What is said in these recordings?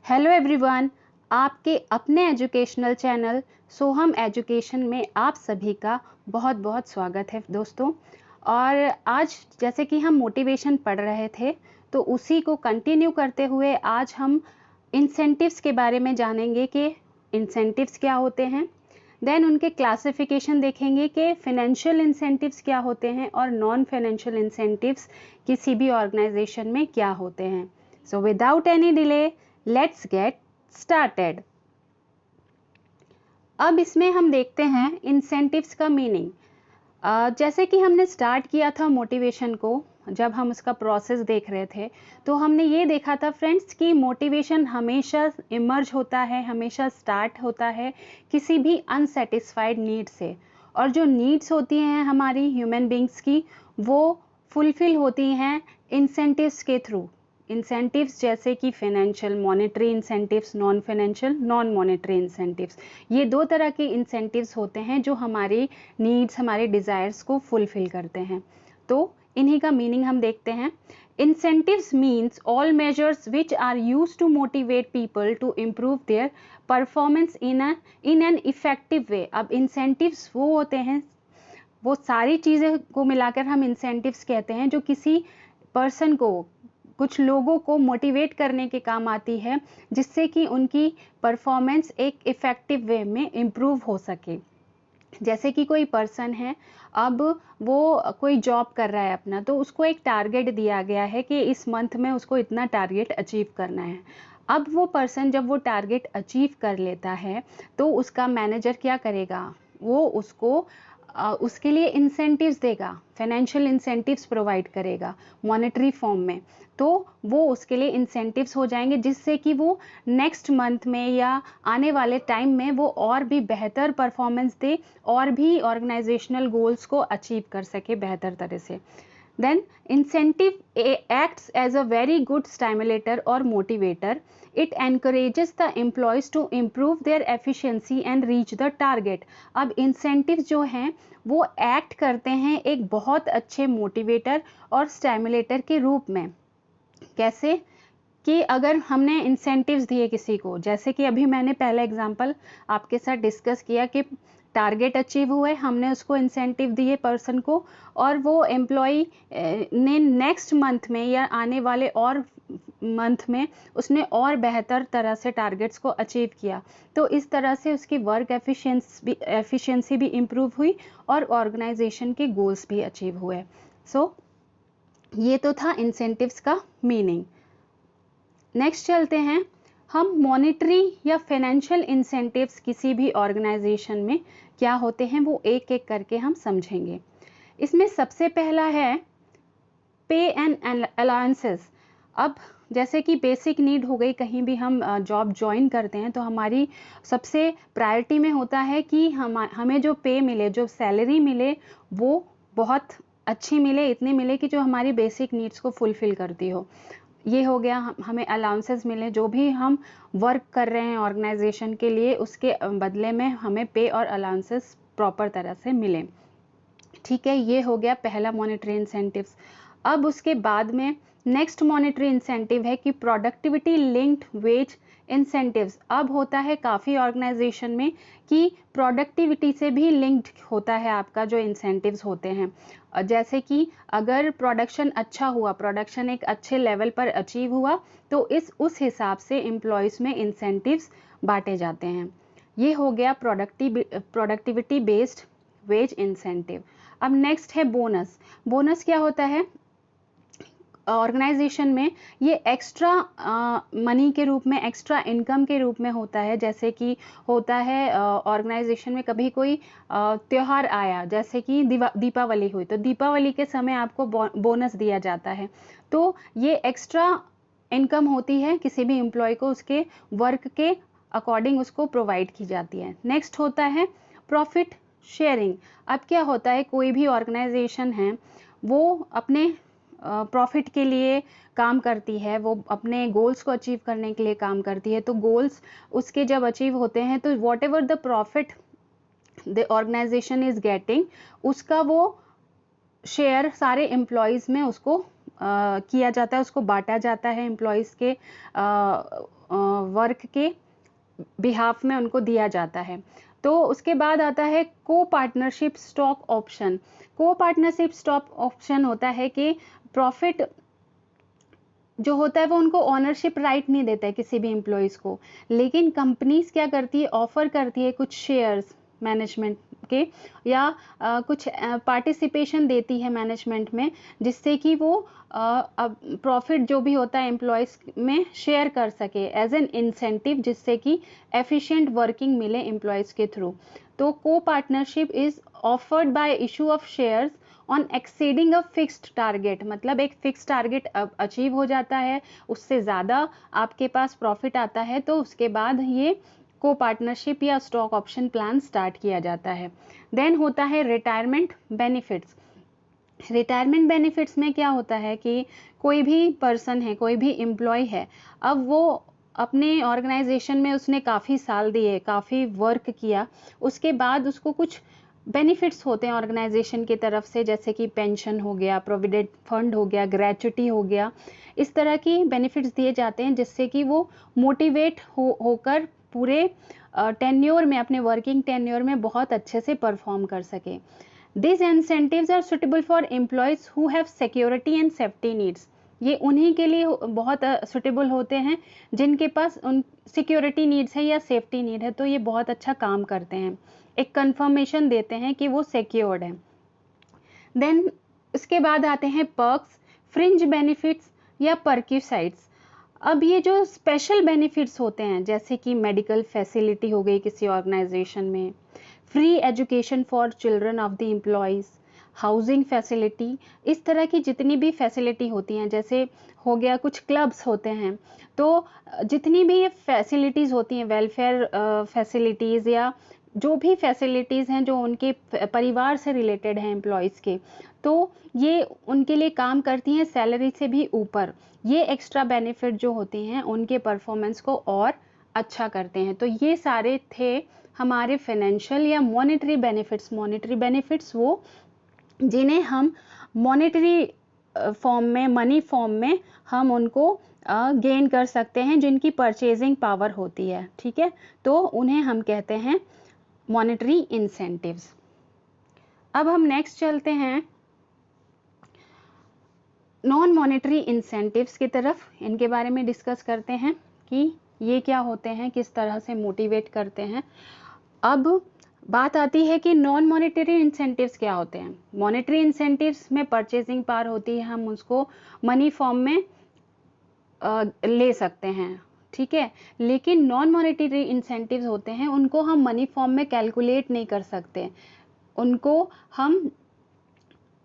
Hello everyone, आपके अपने educational channel सोहम education में आप सभी का बहुत बहुत स्वागत है दोस्तों। और आज जैसे कि हम मोटिवेशन पढ़ रहे थे तो उसी को कंटिन्यू करते हुए आज हम इंसेंटिव्स के बारे में जानेंगे कि इंसेंटिव्स क्या होते हैं। देन उनके क्लासिफिकेशन देखेंगे कि फाइनेंशियल इंसेंटिव्स क्या होते हैं और नॉन फाइनेंशियल इंसेंटिव्स किसी भी ऑर्गेनाइजेशन में क्या होते हैं। So without any delay let's get started. अब इसमें हम देखते हैं इंसेंटिव्स का मीनिंग। जैसे कि हमने स्टार्ट किया था मोटिवेशन को, जब हम उसका प्रोसेस देख रहे थे तो हमने ये देखा था फ्रेंड्स कि मोटिवेशन हमेशा इमर्ज होता है, हमेशा स्टार्ट होता है किसी भी अनसेटिस्फाइड नीड से। और जो नीड्स होती हैं हमारी ह्यूमन बींग्स की, वो फुलफिल होती हैं इंसेंटिव्स के थ्रू। इंसेंटिव्स जैसे कि financial monetary incentives, non financial non monetary incentives, ये दो तरह के इंसेंटिव्स होते हैं जो हमारी नीड्स, हमारे डिज़ायर्स को फुलफिल करते हैं। तो इन्हीं का मीनिंग हम देखते हैं। Incentives means all measures which are used to motivate people to improve their performance in an effective way. अब इंसेंटिव्स वो होते हैं, वो सारी चीज़ें को मिलाकर हम इंसेंटिव्स कहते हैं जो किसी पर्सन को, कुछ लोगों को मोटिवेट करने के काम आती है जिससे कि उनकी परफॉर्मेंस एक इफ़ेक्टिव वे में इम्प्रूव हो सके। जैसे कि कोई पर्सन है, अब वो कोई जॉब कर रहा है अपना, तो उसको एक टारगेट दिया गया है कि इस मंथ में उसको इतना टारगेट अचीव करना है। अब वो पर्सन जब वो टारगेट अचीव कर लेता है तो उसका मैनेजर क्या करेगा, वो उसको उसके लिए इंसेंटिव्स देगा, फाइनेंशियल इंसेंटिव्स प्रोवाइड करेगा मॉनेटरी फॉर्म में। तो वो उसके लिए इंसेंटिव्स हो जाएंगे जिससे कि वो नेक्स्ट मंथ में या आने वाले टाइम में वो और भी बेहतर परफॉर्मेंस दे और भी ऑर्गेनाइजेशनल गोल्स को अचीव कर सके बेहतर तरह से। Then incentive acts as a very good stimulator or motivator. It encourages the employees to improve their efficiency and reach the target. अब incentives जो हैं वो act करते हैं एक बहुत अच्छे motivator और stimulator के रूप में। कैसे कि अगर हमने इंसेंटिव्स दिए किसी को, जैसे कि अभी मैंने पहला एग्जांपल आपके साथ डिस्कस किया कि टारगेट अचीव हुए, हमने उसको इंसेंटिव दिए पर्सन को, और वो एम्प्लॉय ने नेक्स्ट मंथ में या आने वाले और मंथ में उसने और बेहतर तरह से टारगेट्स को अचीव किया। तो इस तरह से उसकी वर्क एफिशिएंसी भी इम्प्रूव हुई और ऑर्गेनाइजेशन के गोल्स भी अचीव हुए। सो ये तो था इंसेंटिव्स का मीनिंग। नेक्स्ट चलते हैं हम, मॉनेटरी या फाइनेंशियल इंसेंटिव्स किसी भी ऑर्गेनाइजेशन में क्या होते हैं वो एक एक करके हम समझेंगे। इसमें सबसे पहला है पे एंड अलाउंसेस। अब जैसे कि बेसिक नीड हो गई, कहीं भी हम जॉब ज्वाइन करते हैं तो हमारी सबसे प्रायोरिटी में होता है कि हमें जो पे मिले, जो सैलरी मिले, वो बहुत अच्छी मिले, इतनी मिले कि जो हमारी बेसिक नीड्स को फुलफिल करती हो। ये हो गया, हमें अलाउंसेस मिले, जो भी हम वर्क कर रहे हैं ऑर्गेनाइजेशन के लिए उसके बदले में हमें पे और अलाउंसेस प्रॉपर तरह से मिले। ठीक है, ये हो गया पहला मॉनेटरी इंसेंटिव्स। अब उसके बाद में नेक्स्ट मॉनेटरी इंसेंटिव है कि प्रोडक्टिविटी लिंक्ड वेज इंसेंटिव्स। अब होता है काफ़ी ऑर्गेनाइजेशन में कि प्रोडक्टिविटी से भी लिंक्ड होता है आपका जो इंसेंटिव्स होते हैं। जैसे कि अगर प्रोडक्शन अच्छा हुआ, प्रोडक्शन एक अच्छे लेवल पर अचीव हुआ, तो उस हिसाब से एम्प्लॉयज़ में इंसेंटिव्स बांटे जाते हैं। ये हो गया प्रोडक्टिविटी बेस्ड वेज इंसेंटिव। अब नेक्स्ट है बोनस। बोनस क्या होता है ऑर्गेनाइजेशन में, ये एक्स्ट्रा मनी के रूप में, एक्स्ट्रा इनकम के रूप में होता है। जैसे कि होता है ऑर्गेनाइजेशन में कभी कोई त्यौहार आया, जैसे कि दीपावली हुई, तो दीपावली के समय आपको बोनस दिया जाता है। तो ये एक्स्ट्रा इनकम होती है, किसी भी एम्प्लॉय को उसके वर्क के अकॉर्डिंग उसको प्रोवाइड की जाती है। नेक्स्ट होता है प्रॉफिट शेयरिंग। अब क्या होता है, कोई भी ऑर्गेनाइजेशन है वो अपने प्रॉफिट के लिए काम करती है, वो अपने गोल्स को अचीव करने के लिए काम करती है। तो गोल्स उसके जब अचीव होते हैं तो whatever the profit the organization is getting, उसका वो शेयर सारे एम्प्लॉयज़ में उसको किया जाता है, उसको बांटा जाता है एम्प्लॉयज़ के वर्क के बिहाफ में उनको दिया जाता है। तो उसके बाद आता है को पार्टनरशिप स्टॉक ऑप्शन। को पार्टनरशिप स्टॉक ऑप्शन होता है कि प्रॉफिट जो होता है वो उनको ऑनरशिप राइट नहीं देता है किसी भी एम्प्लॉयज़ को, लेकिन कंपनीज क्या करती है, ऑफर करती है कुछ शेयर्स मैनेजमेंट के, या कुछ पार्टिसिपेशन देती है मैनेजमेंट में, जिससे कि वो प्रॉफिट जो भी होता है एम्प्लॉयज़ में शेयर कर सके एज एन इंसेंटिव, जिससे कि एफिशिएंट वर्किंग मिले एम्प्लॉयज़ के थ्रू। तो को partnership is offered by issue of shares on exceeding a fixed target, मतलब एक फिक्स टारगेट अचीव हो जाता है, उससे ज़्यादा आपके पास प्रॉफिट आता है, तो उसके बाद ये को पार्टनरशिप या स्टॉक ऑप्शन प्लान स्टार्ट किया जाता है। देन होता है रिटायरमेंट बेनिफिट्स। रिटायरमेंट बेनिफिट्स में क्या होता है कि कोई भी पर्सन है, कोई भी एम्प्लॉय है, अब वो अपने ऑर्गेनाइजेशन में उसने काफ़ी साल दिए, काफ़ी वर्क किया, उसके बाद उसको कुछ बेनिफिट्स होते हैं ऑर्गेनाइजेशन की तरफ से, जैसे कि पेंशन हो गया, प्रोविडेंट फंड हो गया, ग्रेच्युटी हो गया, इस तरह की बेनिफिट्स दिए जाते हैं, जिससे कि वो मोटिवेट होकर पूरे टेन्योर में, अपने वर्किंग टेन्योर में बहुत अच्छे से परफॉर्म कर सके। These incentives are suitable for employees who have security and safety needs. ये उन्हीं के लिए बहुत सुटेबल होते हैं जिनके पास उन सिक्योरिटी नीड्स है या सेफ्टी नीड है, तो ये बहुत अच्छा काम करते हैं, एक कंफर्मेशन देते हैं कि वो सिक्योर्ड है। देन इसके बाद आते हैं पर्क्स, फ्रिंज बेनिफिट्स या पर्क्यूसाइड्स। अब ये जो स्पेशल बेनिफिट्स होते हैं, जैसे कि मेडिकल फैसिलिटी हो गई किसी ऑर्गेनाइजेशन में, free education for children of the employees, housing facility, इस तरह की जितनी भी फैसिलिटी होती हैं, जैसे हो गया कुछ क्लब्स होते हैं, तो जितनी भी ये फैसिलिटीज़ होती हैं, वेलफेयर फैसिलिटीज़ या जो भी फैसिलिटीज़ हैं जो उनके परिवार से रिलेटेड हैं एम्प्लॉयज़ के, तो ये उनके लिए काम करती हैं सैलरी से भी ऊपर। ये एक्स्ट्रा बेनिफिट जो होती हैं उनके परफॉर्मेंस को और अच्छा करते हैं। तो ये सारे थे हमारे फाइनेंशियल या मॉनेटरी बेनिफिट्स। मॉनेटरी बेनिफिट्स वो जिन्हें हम मॉनेटरी फॉर्म में, मनी फॉर्म में हम उनको गेन कर सकते हैं, जिनकी परचेजिंग पावर होती है, ठीक है, तो उन्हें हम कहते हैं मॉनेटरी इंसेंटिव्स। अब हम नेक्स्ट चलते हैं नॉन मॉनेटरी इंसेंटिव्स की तरफ। इनके बारे में डिस्कस करते हैं कि ये क्या होते हैं, किस तरह से मोटिवेट करते हैं। अब बात आती है कि नॉन मॉनेटरी इंसेंटिव्स क्या होते हैं। मॉनेटरी इंसेंटिव्स में परचेजिंग पावर होती है, हम उसको मनी फॉर्म में ले सकते हैं, ठीक है, लेकिन नॉन मॉनेटरी इंसेंटिव्स होते हैं, उनको हम मनी फॉर्म में कैलकुलेट नहीं कर सकते, उनको हम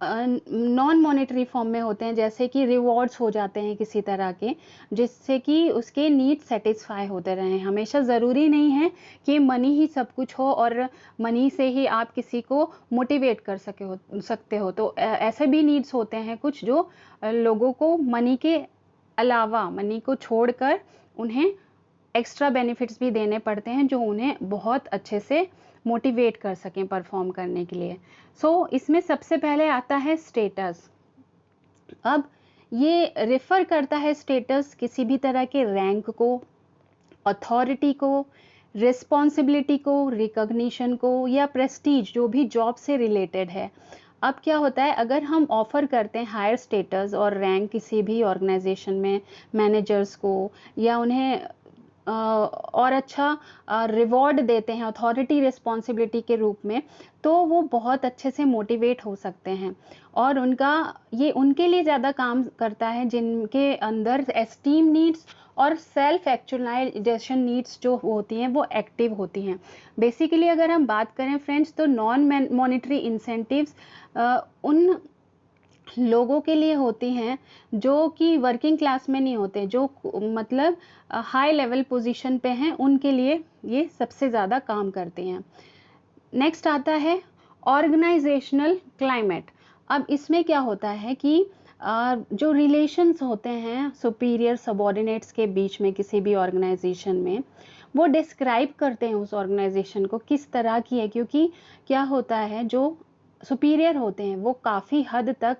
नॉन मॉनेटरी फॉर्म में होते हैं, जैसे कि रिवॉर्ड्स हो जाते हैं किसी तरह के, जिससे कि उसके नीड सेटिस्फाई होते रहें। हमेशा ज़रूरी नहीं है कि मनी ही सब कुछ हो और मनी से ही आप किसी को मोटिवेट कर सकते हो। तो ऐसे भी नीड्स होते हैं कुछ जो लोगों को मनी के अलावा, मनी को छोड़कर उन्हें एक्स्ट्रा बेनिफिट्स भी देने पड़ते हैं, जो उन्हें बहुत अच्छे से मोटिवेट कर सकें परफॉर्म करने के लिए। इसमें सबसे पहले आता है स्टेटस। अब ये रेफर करता है स्टेटस किसी भी तरह के रैंक को, अथॉरिटी को, रिस्पॉन्सिबिलिटी को, रिकॉग्निशन को या प्रेस्टीज जो भी जॉब से रिलेटेड है। अब क्या होता है, अगर हम ऑफर करते हैं हायर स्टेटस और रैंक किसी भी ऑर्गेनाइजेशन में मैनेजर्स को, या उन्हें और अच्छा रिवॉर्ड देते हैं अथॉरिटी रिस्पॉन्सिबिलिटी के रूप में, तो वो बहुत अच्छे से मोटिवेट हो सकते हैं और ये उनके लिए ज़्यादा काम करता है जिनके अंदर एस्टीम नीड्स और सेल्फ एक्चुअलाइजेशन नीड्स जो होती हैं वो एक्टिव होती हैं। बेसिकली अगर हम बात करें फ्रेंड्स, तो नॉन मॉनेटरी इंसेंटिव्स उन लोगों के लिए होती हैं जो कि वर्किंग क्लास में नहीं होते, जो मतलब हाई लेवल पोजीशन पे हैं, उनके लिए ये सबसे ज़्यादा काम करते हैं। नेक्स्ट आता है ऑर्गेनाइजेशनल क्लाइमेट। अब इसमें क्या होता है कि जो रिलेशंस होते हैं सुपीरियर सबॉर्डिनेट्स के बीच में किसी भी ऑर्गेनाइजेशन में, वो डिस्क्राइब करते हैं उस ऑर्गेनाइजेशन को किस तरह की है, क्योंकि क्या होता है जो सुपीरियर होते हैं वो काफ़ी हद तक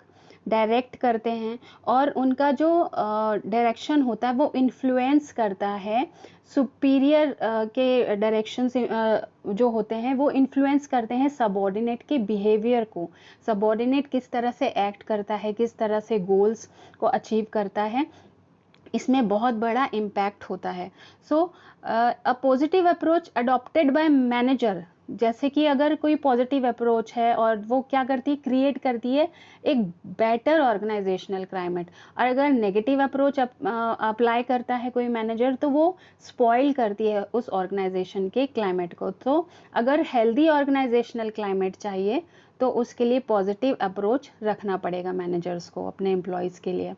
डायरेक्ट करते हैं और उनका जो डायरेक्शन होता है वो इन्फ्लुएंस करता है सुपीरियर के डायरेक्शन से जो होते हैं वो इन्फ्लुएंस करते हैं सबॉर्डिनेट के बिहेवियर को। सबॉर्डिनेट किस तरह से एक्ट करता है, किस तरह से गोल्स को अचीव करता है, इसमें बहुत बड़ा इम्पैक्ट होता है। So a positive approach adopted by manager, जैसे कि अगर कोई पॉजिटिव अप्रोच है और वो क्या करती है, क्रिएट करती है एक बेटर ऑर्गेनाइजेशनल क्लाइमेट। और अगर नेगेटिव अप्रोच अप्लाई करता है कोई मैनेजर तो वो स्पॉइल करती है उस ऑर्गेनाइजेशन के क्लाइमेट को। तो अगर हेल्दी ऑर्गेनाइजेशनल क्लाइमेट चाहिए तो उसके लिए पॉजिटिव अप्रोच रखना पड़ेगा मैनेजर्स को अपने एम्प्लॉयज़ के लिए।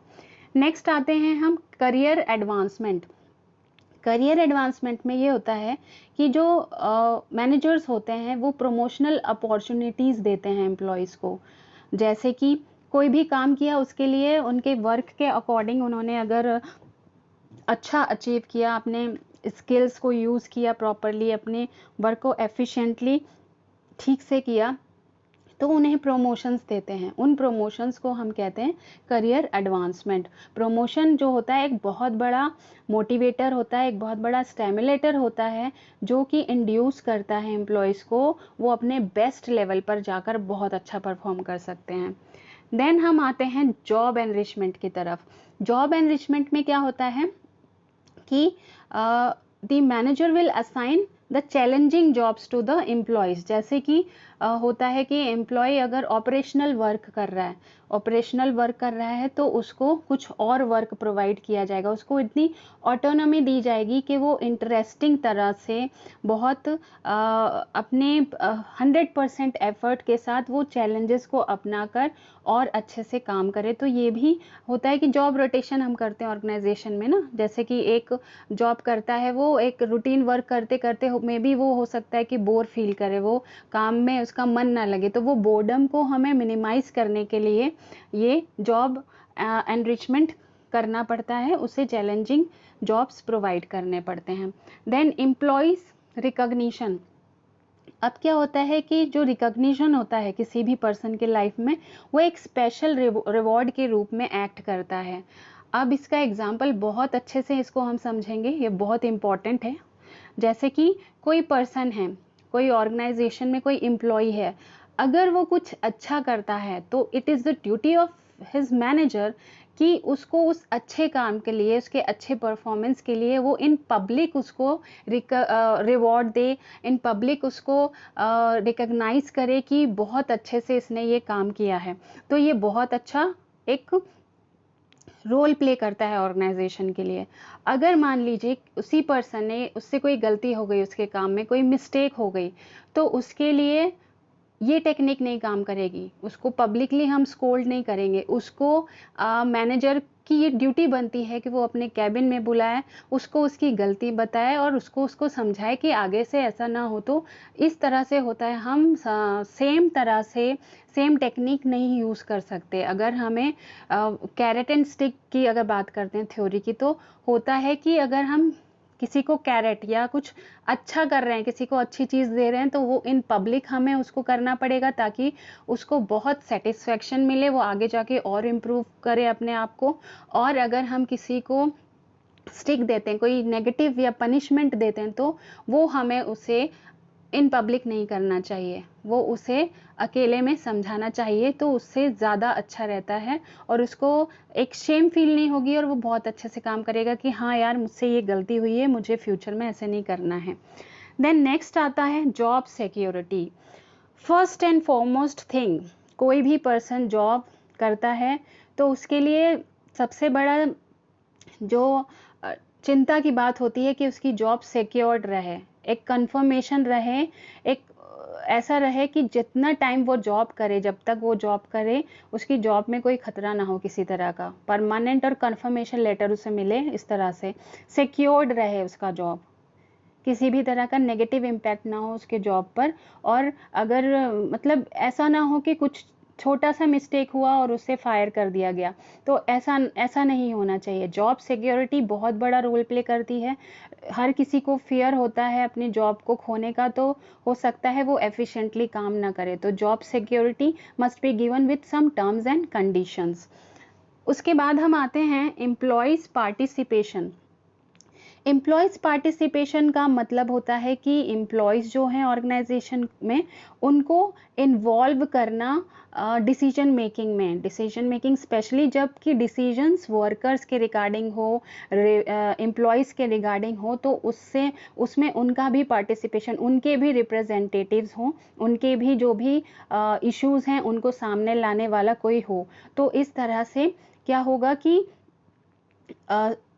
नेक्स्ट आते हैं हम करियर एडवांसमेंट। करियर एडवांसमेंट में ये होता है कि जो मैनेजर्स होते हैं वो प्रमोशनल अपॉर्चुनिटीज़ देते हैं एम्प्लॉयज़ को। जैसे कि कोई भी काम किया उसके लिए उनके वर्क के अकॉर्डिंग उन्होंने अगर अच्छा अचीव किया, अपने स्किल्स को यूज़ किया प्रॉपरली, अपने वर्क को एफिशिएंटली ठीक से किया तो उन्हें प्रमोशंस देते हैं। उन प्रमोशंस को हम कहते हैं करियर एडवांसमेंट। प्रमोशन जो होता है एक बहुत बड़ा मोटिवेटर होता है, एक बहुत बड़ा स्टिमुलेटर होता है जो कि इंड्यूस करता है एम्प्लॉयज़ को वो अपने बेस्ट लेवल पर जाकर बहुत अच्छा परफॉर्म कर सकते हैं। देन हम आते हैं जॉब एनरिचमेंट की तरफ। जॉब एनरिचमेंट में क्या होता है कि the manager will assign the challenging jobs to the employees. जैसे कि होता है कि एम्प्लॉय अगर ऑपरेशनल वर्क कर रहा है तो उसको कुछ और वर्क प्रोवाइड किया जाएगा, उसको इतनी ऑटोनॉमी दी जाएगी कि वो इंटरेस्टिंग तरह से बहुत अपने 100% एफर्ट के साथ वो चैलेंजेस को अपनाकर और अच्छे से काम करे। तो ये भी होता है कि जॉब रोटेशन हम करते हैं ऑर्गेनाइजेशन में ना, जैसे कि एक जॉब करता है वो एक रूटीन वर्क करते करते में भी वो हो सकता है कि बोर फील करे, वो काम में उसका मन ना लगे। तो वो बोर्डम को हमें मिनिमाइज करने के लिए ये जॉब एनरिचमेंट करना पड़ता है, उसे चैलेंजिंग जॉब्स प्रोवाइड करने पड़ते हैं। Then employees recognition. अब क्या होता है कि जो रिकॉग्निशन होता है किसी भी पर्सन के लाइफ में वो एक स्पेशल रिवॉर्ड के रूप में एक्ट करता है। अब इसका एग्जाम्पल बहुत अच्छे से इसको हम समझेंगे, ये बहुत इम्पॉर्टेंट है। जैसे कि कोई पर्सन है, कोई ऑर्गेनाइजेशन में कोई एम्प्लॉय है, अगर वो कुछ अच्छा करता है तो it is the duty of his manager कि उसको उस अच्छे काम के लिए, उसके अच्छे परफॉर्मेंस के लिए वो इन पब्लिक उसको रिवॉर्ड दे, इन पब्लिक उसको रिकॉग्नाइज करे कि बहुत अच्छे से इसने ये काम किया है। तो ये बहुत अच्छा एक रोल प्ले करता है ऑर्गेनाइजेशन के लिए। अगर मान लीजिए उसी पर्सन ने, उससे कोई गलती हो गई, उसके काम में कोई मिस्टेक हो गई, तो उसके लिए ये टेक्निक नहीं काम करेगी, उसको पब्लिकली हम स्कोल्ड नहीं करेंगे, उसको मैनेजर की ये ड्यूटी बनती है कि वो अपने कैबिन में बुलाए, उसको उसकी गलती बताए और उसको समझाए कि आगे से ऐसा ना हो। तो इस तरह से होता है, हम सेम तरह से सेम टेक्निक नहीं यूज़ कर सकते। अगर हमें कैरेट एंड स्टिक की अगर बात करते हैं थ्योरी की, तो होता है कि अगर हम किसी को कैरेट या कुछ अच्छा कर रहे हैं, किसी को अच्छी चीज़ दे रहे हैं, तो वो इन पब्लिक हमें उसको करना पड़ेगा ताकि उसको बहुत सेटिस्फेक्शन मिले, वो आगे जाके और इम्प्रूव करे अपने आप को। और अगर हम किसी को स्टिक देते हैं, कोई नेगेटिव या पनिशमेंट देते हैं, तो वो हमें उसे इन पब्लिक नहीं करना चाहिए, वो उसे अकेले में समझाना चाहिए, तो उससे ज़्यादा अच्छा रहता है और उसको एक शेम फील नहीं होगी और वो बहुत अच्छे से काम करेगा कि हाँ यार मुझसे ये गलती हुई है, मुझे फ्यूचर में ऐसे नहीं करना है। देन नेक्स्ट आता है job security. First and foremost thing, कोई भी पर्सन जॉब करता है तो उसके लिए सबसे बड़ा जो चिंता की बात होती है कि उसकी जॉब सिक्योर्ड रहे, एक कंफर्मेशन रहे, एक ऐसा रहे कि जितना टाइम वो जॉब करे, जब तक वो जॉब करे, उसकी जॉब में कोई खतरा ना हो किसी तरह का, परमानेंट और कंफर्मेशन लेटर उसे मिले, इस तरह से सिक्योर्ड रहे उसका जॉब, किसी भी तरह का नेगेटिव इम्पैक्ट ना हो उसके जॉब पर। और अगर मतलब ऐसा ना हो कि कुछ छोटा सा मिस्टेक हुआ और उसे फायर कर दिया गया। तो ऐसा नहीं होना चाहिए। जॉब सिक्योरिटी बहुत बड़ा रोल प्ले करती है। हर किसी को फियर होता है अपनी जॉब को खोने का, तो हो सकता है वो एफिशिएंटली काम ना करे। तो job security must be given with some terms and conditions. उसके बाद हम आते हैं एम्प्लॉयज़ पार्टिसिपेशन। एम्प्लॉयज़ पार्टिसिपेशन का मतलब होता है कि एम्प्लॉयज़ जो हैं ऑर्गेनाइजेशन में, उनको इन्वॉल्व करना डिसीजन मेकिंग स्पेशली जब कि डिसीजंस वर्कर्स के रिगार्डिंग हो, एम्प्लॉयज़ के रिगार्डिंग हो, तो उसमें उनका भी पार्टिसिपेशन, उनके भी रिप्रेजेंटेटिव्स हों, उनके भी जो भी इश्यूज़ हैं उनको सामने लाने वाला कोई हो। तो इस तरह से क्या होगा कि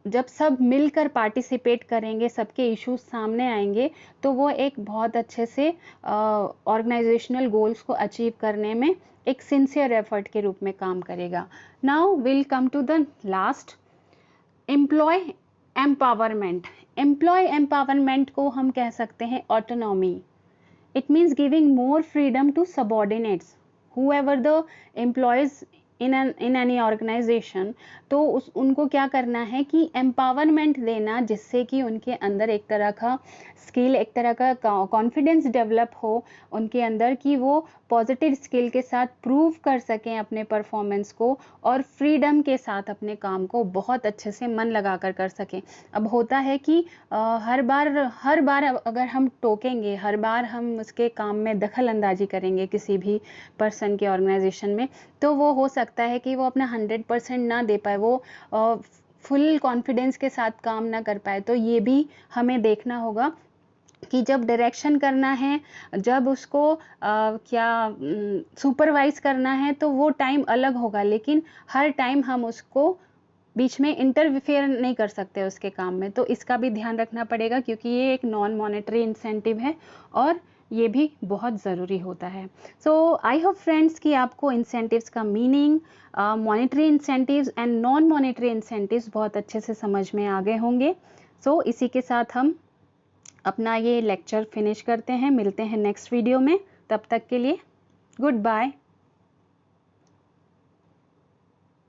जब सब मिलकर पार्टिसिपेट करेंगे, सबके इश्यूज सामने आएंगे, तो वो एक बहुत अच्छे से ऑर्गेनाइजेशनल गोल्स को अचीव करने में एक सिंसियर एफर्ट के रूप में काम करेगा। Now will come to the last, employee empowerment. Employee empowerment को हम कह सकते हैं autonomy. It means giving more freedom to subordinates, whoever the employees in any organization। तो उनको क्या करना है कि एम्पावरमेंट देना, जिससे कि उनके अंदर एक तरह का स्किल, एक तरह का कॉन्फिडेंस डेवलप हो उनके अंदर, कि वो पॉजिटिव स्किल के साथ प्रूव कर सकें अपने परफॉर्मेंस को, और फ्रीडम के साथ अपने काम को बहुत अच्छे से मन लगाकर कर सकें। अब होता है कि हर बार अगर हम टोकेंगे, हर बार हम उसके काम में दखल अंदाजी करेंगे किसी भी पर्सन के ऑर्गेनाइजेशन में, तो वो हो सकता है कि वो अपना 100% ना दे पाए, वो फुल कॉन्फिडेंस के साथ काम ना कर पाए। तो ये भी हमें देखना होगा कि जब डायरेक्शन करना है, जब उसको क्या सुपरवाइज करना है, तो वो टाइम अलग होगा, लेकिन हर टाइम हम उसको बीच में इंटरफेयर नहीं कर सकते उसके काम में। तो इसका भी ध्यान रखना पड़ेगा, क्योंकि ये एक नॉन मॉनेटरी इंसेंटिव है और ये भी बहुत ज़रूरी होता है। सो आई होप फ्रेंड्स कि आपको इंसेंटिव्स का meaning, monetary incentives and non monetary incentives बहुत अच्छे से समझ में आ गए होंगे। सो इसी के साथ हम अपना ये लेक्चर फिनिश करते हैं। मिलते हैं नेक्स्ट वीडियो में, तब तक के लिए गुड बाय।